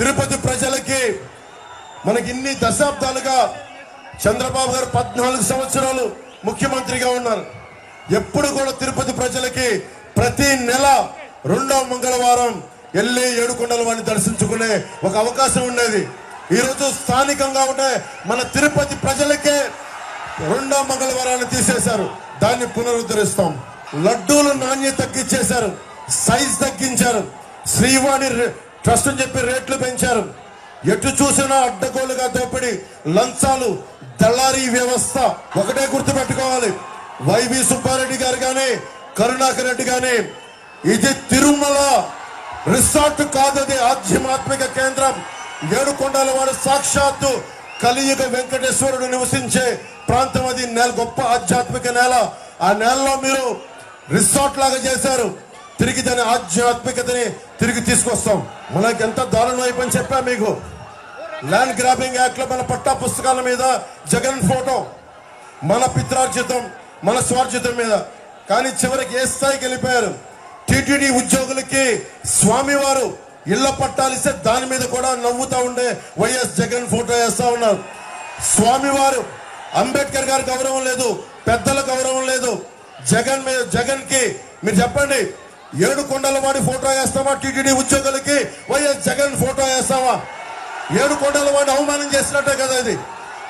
తిరుపతి ప్రజలకి మనకి ఇన్ని దశాబ్దాలుగా చంద్రబాబు గారు 14 సంవత్సరాలు ముఖ్యమంత్రిగా ఉన్నారు. ఎప్పుడు కూడా తిరుపతి ప్రజలకి ప్రతి నెల 2వ మంగళవారం వెళ్ళి ఏడుకొండల వాడిని దర్శించుకునే ఒక అవకాశం ఉండేది. ఈరోజు స్థానికంగా ఉండే మన తిరుపతి ప్రజలకే 2వ మంగళవారాన్ని తీసేశారు. దాన్ని పునరుద్ధరిస్తాం. లడ్డూలు నాణ్యత తగ్గించేశారు, సైజ్ తగ్గించారు, శ్రీవాణి ట్రస్ట్ అని చెప్పి రేట్లు పెంచారు. ఎటు చూసినా అడ్డగోలుగా దోపిడి, లంచాలు, దళారీ వ్యవస్థ. ఒకటే గుర్తుపెట్టుకోవాలి, వైవి సుబ్బారెడ్డి గారు కానీ కరుణాకర్ రెడ్డి కానీ ఇది తిరుమల రిసార్ట్ కాదు, అది ఆధ్యాత్మిక కేంద్రం. ఏడుకొండల వాడు సాక్షాత్తు కలియుగ వెంకటేశ్వరుడు నివసించే ప్రాంతం. అది గొప్ప ఆధ్యాత్మిక నేల. ఆ నేలలో మీరు రిసార్ట్ లాగా చేశారు. తిరిగి దాని ఆధ్యాత్మికతని తిరిగి తీసుకొస్తాం. మనకి ఎంత దారుణం అయిపోయింది చెప్పా మీకు. ల్యాండ్ గ్రాబింగ్ యాక్ట్ లో మన పట్టా పుస్తకాల మీద జగన్ ఫోటో, మన పిత్రార్జితం, మన స్వార్జితం మీద. కానీ చివరికి ఏ స్థాయికి వెళ్ళిపోయారు. టీటీడీ ఉద్యోగులకి స్వామివారు ఇళ్ల పట్టాలిస్తే దాని మీద కూడా నవ్వుతా ఉండే వైఎస్ జగన్ ఫోటో వేస్తా ఉన్నారు. స్వామివారు అంబేద్కర్ గారి గౌరవం లేదు, పెద్దల గౌరవం లేదు. జగన్ కి మీరు చెప్పండి, ఏడుకొండల వాడి ఫోటో వేస్తావా? టీటీడీ ఉద్యోగులకి వైఎస్ జగన్ ఫోటో వేస్తావా? ఏడుకొండల వాడిని అవమానం చేసినట్టే కదా ఇది.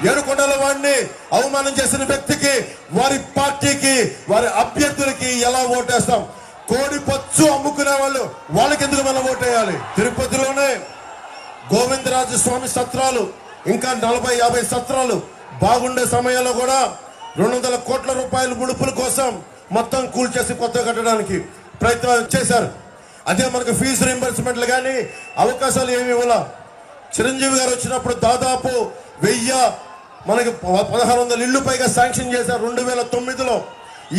ఏడుకొండల వాడిని అవమానం చేసిన వ్యక్తికి, వారి పార్టీకి, వారి అభ్యర్థులకి ఎలా ఓటేస్తాం? కోడి పచ్చు అమ్ముకునే వాళ్ళు వాళ్ళకి ఎందుకు మనం ఓటేయాలి? తిరుపతిలోనే గోవిందరాజు స్వామి సత్రాలు, ఇంకా 40-50 సత్రాలు బాగుండే సమయంలో కూడా 200 కోట్ల రూపాయల ముడుపుల కోసం మొత్తం కూల్చేసి కొత్త కట్టడానికి ప్రయత్నం చేశారు. అదే మనకు ఫీజు రీంబర్స్మెంట్లు కానీ అవకాశాలు ఏమి ఇవ్వాల. చిరంజీవి గారు వచ్చినప్పుడు దాదాపు 1000 మనకి 1600 ఇళ్లు పైగా శాంక్షన్ చేశారు 2009లో.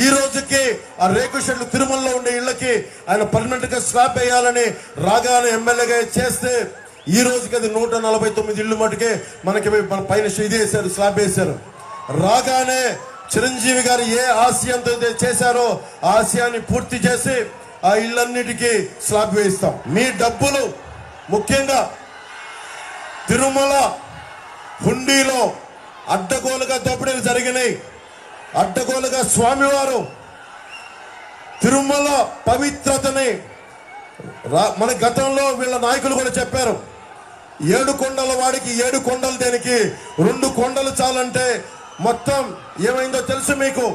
ఈ రోజుకి ఆ రేకు షెడ్లు తిరుమలలో ఉండే ఇళ్లకి ఆయన పర్మనెంట్ గా స్లాబ్ వేయాలని రాగానే ఎమ్మెల్యేగా చేస్తే ఈ రోజుకి అది 149 ఇళ్లు మటుకే మనకి మన పైన ఇది వేశారు, స్లాబ్ వేశారు. రాగానే చిరంజీవి గారు ఏ ఆశయంతో చేశారో ఆ ఆశయాన్ని పూర్తి చేసి ఆ ఇళ్లన్నిటికీ స్లాబ్ వేయిస్తాం. మీ డబ్బులు ముఖ్యంగా తిరుమల హుండీలో అడ్డగోలుగా దోపిడీలు జరిగినాయి. అడ్డగోలుగా స్వామివారు తిరుమల పవిత్రతని మన గతంలో వీళ్ళ నాయకులు కూడా చెప్పారు. 7 కొండల వాడికి 7 కొండలు దేనికి, 2 కొండలు చాలంటే మొత్తం ఏమైందో తెలుసు మీకు.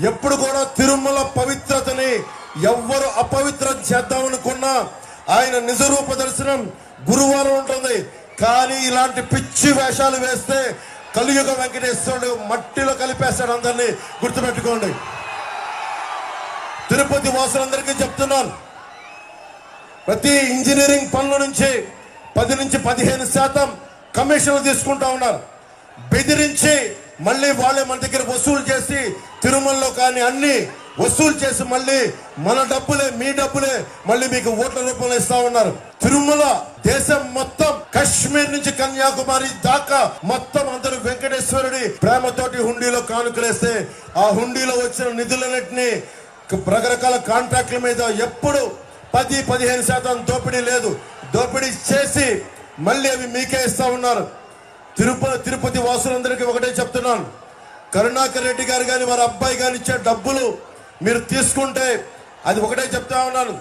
ఎప్పుడు కూడా తిరుమల పవిత్రతని ఎవ్వరు అపవిత్రం చేద్దామనుకున్నా ఆయన నిజరూప దర్శనం గురువారం ఉంటుంది. కానీ ఇలాంటి పిచ్చి వేషాలు వేస్తే కలియుగ వెంకటేశ్వరుడు మట్టిలో కలిపేస్తాడు. అందరినీ గుర్తుపెట్టుకోండి. తిరుపతి వాసులందరికీ చెప్తున్నాను, ప్రతి ఇంజనీరింగ్ పనుల నుంచి 10 నుంచి 15% కమిషన్లు తీసుకుంటా ఉన్నారు. బెదిరించి మళ్ళీ వాళ్ళే మన దగ్గర వసూలు చేసి తిరుమలలో కానీ అన్ని వసూలు చేసి మళ్ళీ మన డబ్బులే, మీ డబ్బులే మళ్ళీ మీకు ఓట్ల రూపంలో ఇస్తా ఉన్నారు. తిరుమల దేశం మొత్తం కాశ్మీర్ నుంచి కన్యాకుమారి దాకా మొత్తం అందరూ వెంకటేశ్వరుడి ప్రేమతోటి హుండీలో కానుకలేస్తే ఆ హుండీలో వచ్చిన నిధులన్నింటినీ రకరకాల కాంట్రాక్ట్ల మీద ఎప్పుడు 10-15% దోపిడీ లేదు. దోపిడీ చేసి మళ్ళీ అవి మీకే ఇస్తా ఉన్నారు. తిరుపతి వాసులందరికీ ఒకటే చెప్తున్నాను, కరుణాకర్ రెడ్డి గారు కానీ వారి అబ్బాయి కానీ ఇచ్చే డబ్బులు మీరు తీసుకుంటే అది ఒకటే చెప్తా ఉన్నాను.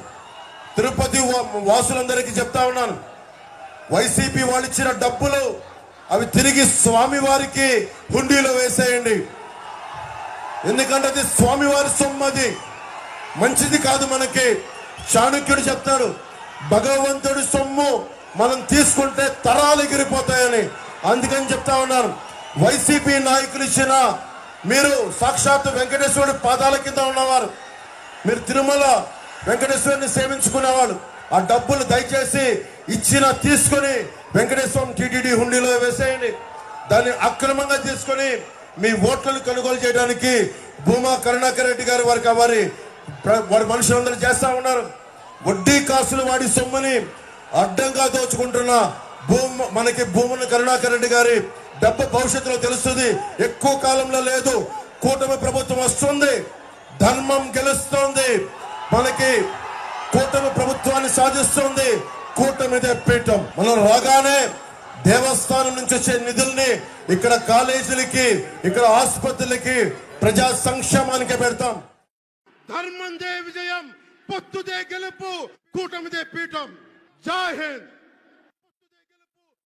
తిరుపతి వాసులందరికీ చెప్తా ఉన్నాను, వైసీపీ వాళ్ళు ఇచ్చిన డబ్బులు అవి తిరిగి స్వామివారికి హుండీలో వేసేయండి. ఎందుకంటే అది స్వామివారి సొమ్ము, అది మంచిది కాదు మనకి. చాణక్యుడు చెప్తాడు, భగవంతుడి సొమ్ము మనం తీసుకుంటే తరాలు ఎగిరిపోతాయని. అందుకని చెప్తా ఉన్నాను, వైసీపీ నాయకులు ఇచ్చిన, మీరు సాక్షాత్తు వెంకటేశ్వరుడి పాదాల కింద ఉన్నవారు, మీరు తిరుమల వెంకటేశ్వరుని సేవించుకునేవాళ్ళు, ఆ డబ్బులు దయచేసి ఇచ్చిన తీసుకొని వెంకటేశ్వరం టీటీడీ హుండీలో వేసేయండి. దాన్ని అక్రమంగా తీసుకొని మీ ఓట్లను కొనుగోలు చేయడానికి భూమా కరుణాకర్ రెడ్డి గారు వారి మనుషులందరూ చేస్తా ఉన్నారు. వడ్డీ కాసులు వాడి సొమ్ముని అడ్డంగా దోచుకుంటున్న మనకి భూముని కరుణాకర్ రెడ్డి గారి డబ్బు భవిష్యత్తులో తెలుస్తుంది. ఎక్కువ కాలంలో లేదు. కూటమి ప్రభుత్వం వస్తుంది, ధర్మం గెలుస్తుంది, మనకి కూటమి ప్రభుత్వాన్ని సాధిస్తుంది. కూటమిదే పీఠం. మనం రాగానే దేవస్థానం నుంచి వచ్చే నిధుల్ని ఇక్కడ కాలేజీలకి, ఇక్కడ ఆసుపత్రులకి, ప్రజా సంక్షేమానికి పెడతాం. ధర్మందే విజయం, పొత్తుదే గెలుపు, కూటమిదే పీఠం. జై హింద్.